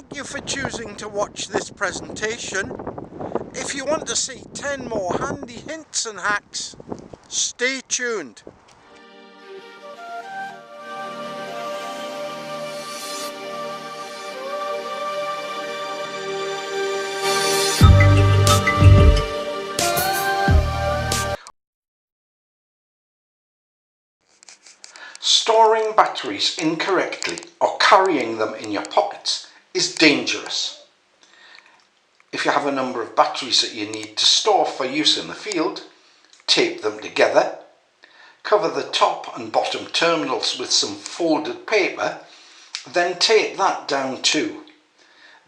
Thank you for choosing to watch this presentation. If you want to see 10 more handy hints and hacks, stay tuned. Storing batteries incorrectly or carrying them in your pockets is dangerous. If you have a number of batteries that you need to store for use in the field, tape them together, cover the top and bottom terminals with some folded paper, then tape that down too.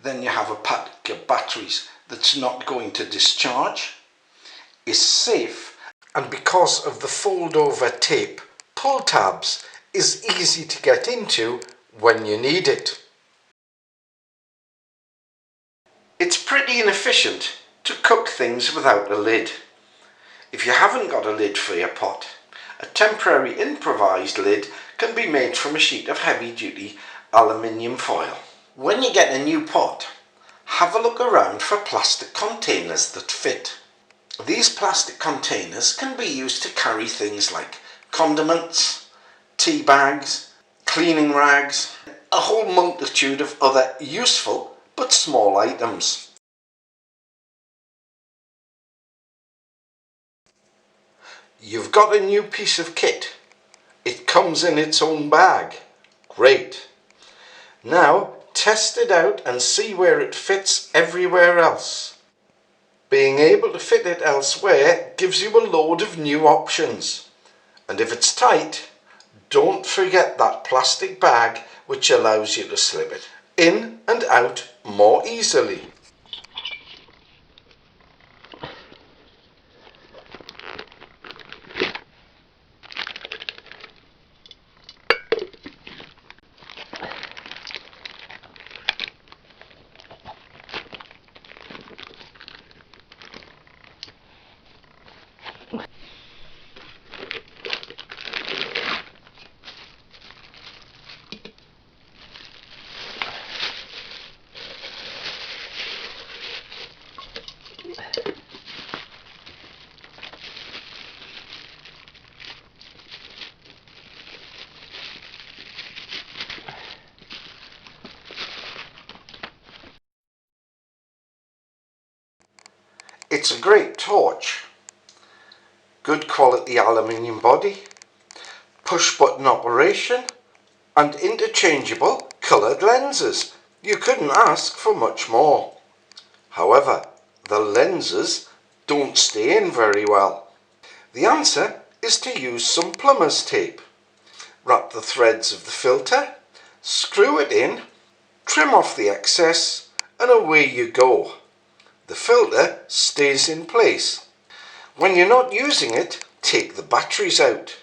Then you have a pack of batteries that's not going to discharge, is safe, and because of the fold over tape pull tabs, is easy to get into when you need it. It's pretty inefficient to cook things without a lid. If you haven't got a lid for your pot, a temporary improvised lid can be made from a sheet of heavy-duty aluminium foil. When you get a new pot, have a look around for plastic containers that fit. These plastic containers can be used to carry things like condiments, tea bags, cleaning rags, a whole multitude of other useful but small items. You've got a new piece of kit. It comes in its own bag. Great. Now test it out and see where it fits everywhere else. Being able to fit it elsewhere gives you a load of new options. And if it's tight, don't forget that plastic bag which allows you to slip it in and out more easily. It's a great torch. Good quality aluminium body, push button operation, and interchangeable coloured lenses. You couldn't ask for much more. However, the lenses don't stay in very well. The answer is to use some plumber's tape. Wrap the threads of the filter, screw it in, trim off the excess, and away you go. The filter stays in place. When you're not using it, take the batteries out.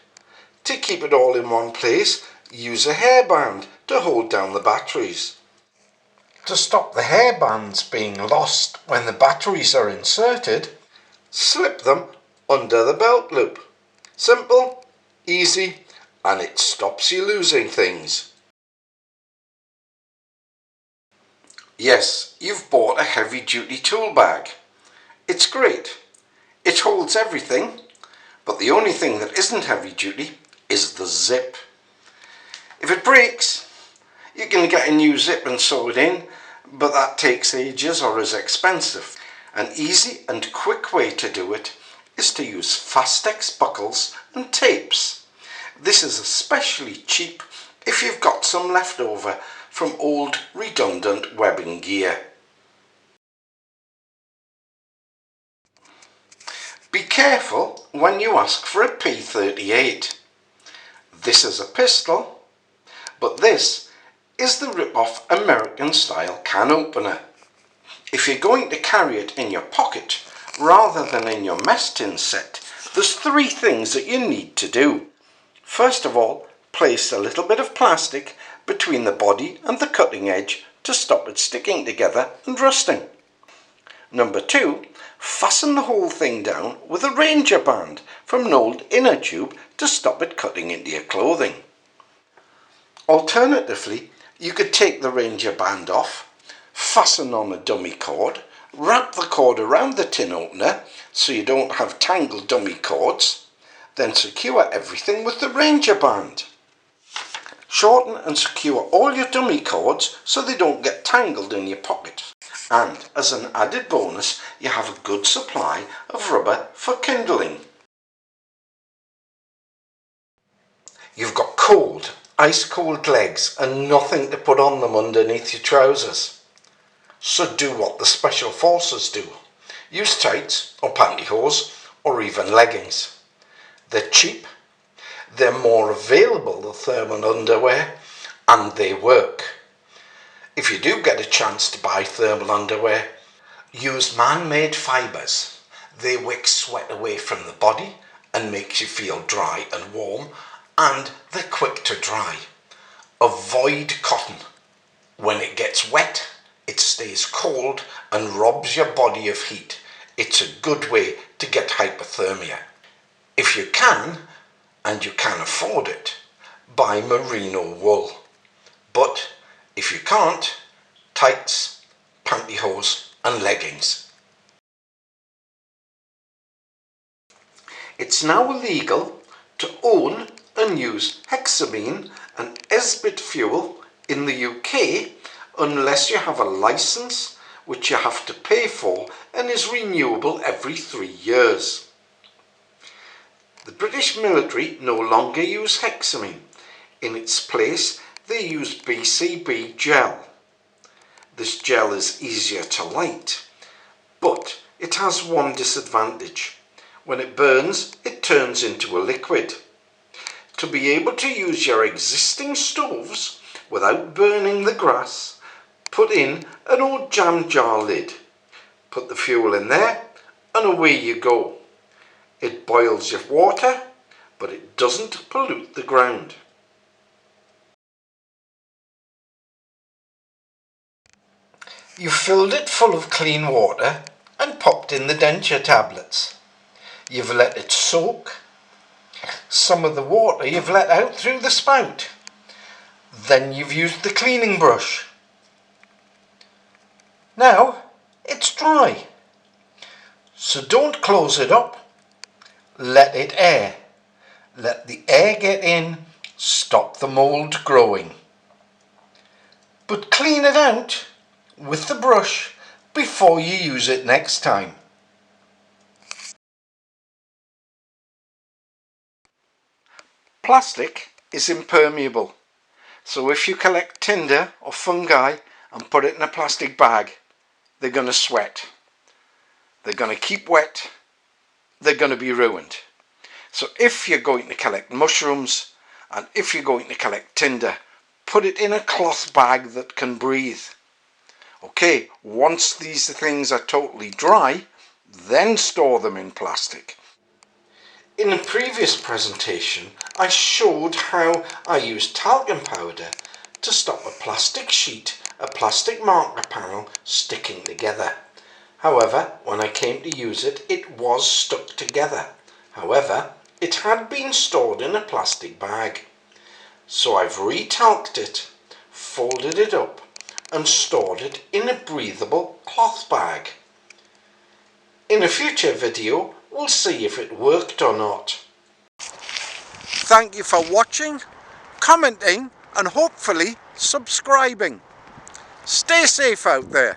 To keep it all in one place, use a hairband to hold down the batteries. To stop the hairbands being lost when the batteries are inserted, slip them under the belt loop. Simple, easy, and it stops you losing things. Yes, you've bought a heavy-duty tool bag. It's great. It holds everything, but the only thing that isn't heavy-duty is the zip. If it breaks, you can get a new zip and sew it in, but that takes ages or is expensive. An easy and quick way to do it is to use Fastex buckles and tapes. This is especially cheap if you've got some left over from old redundant webbing gear. Be careful when you ask for a P38. This is a pistol, but this is the rip-off American style can opener. If you're going to carry it in your pocket rather than in your mess tin set, there's 3 things that you need to do. First of all, place a little bit of plastic between the body and the cutting edge to stop it sticking together and rusting. Number 2, fasten the whole thing down with a Ranger band from an old inner tube to stop it cutting into your clothing. Alternatively, you could take the Ranger band off, fasten on a dummy cord, wrap the cord around the tin opener so you don't have tangled dummy cords, then secure everything with the Ranger band. Shorten and secure all your dummy cords so they don't get tangled in your pocket. And as an added bonus, you have a good supply of rubber for kindling. You've got cold, ice cold legs and nothing to put on them underneath your trousers. So do what the special forces do. Use tights or pantyhose or even leggings. They're cheap, they're more available than thermal underwear, and they work. If you do get a chance to buy thermal underwear, use man-made fibres. They wick sweat away from the body and makes you feel dry and warm, and they're quick to dry. Avoid cotton. When it gets wet, it stays cold and robs your body of heat. It's a good way to get hypothermia. If you can, and you can afford it, buy merino wool. But if you can't, tights, pantyhose and leggings. It's now illegal to own and use hexamine and Esbit fuel in the UK unless you have a licence which you have to pay for and is renewable every 3 years. The British military no longer use hexamine. In its place, they use BCB gel. This gel is easier to light, but it has one disadvantage. When it burns, it turns into a liquid. To be able to use your existing stoves without burning the grass, put in an old jam jar lid. Put the fuel in there and away you go. It boils your water, but it doesn't pollute the ground. You've filled it full of clean water and popped in the Denture tablets. You've let it soak. Some of the water you've let out through the spout. Then you've used the cleaning brush. Now it's dry. So don't close it up. Let it air. Let the air get in, stop the mould growing. But clean it out with the brush before you use it next time. Plastic is impermeable, so if you collect tinder or fungi and put it in a plastic bag, they're going to sweat. They're going to keep wet. They're going to be ruined. So if you're going to collect mushrooms and if you're going to collect tinder, put it in a cloth bag that can breathe. Okay, once these things are totally dry, then store them in plastic. In a previous presentation, I showed how I used talcum powder to stop a plastic sheet, a plastic marker panel sticking together. However, when I came to use it, it was stuck together. However, it had been stored in a plastic bag. So I've re-talked it, folded it up and stored it in a breathable cloth bag. In a future video, we'll see if it worked or not. Thank you for watching, commenting and hopefully subscribing. Stay safe out there.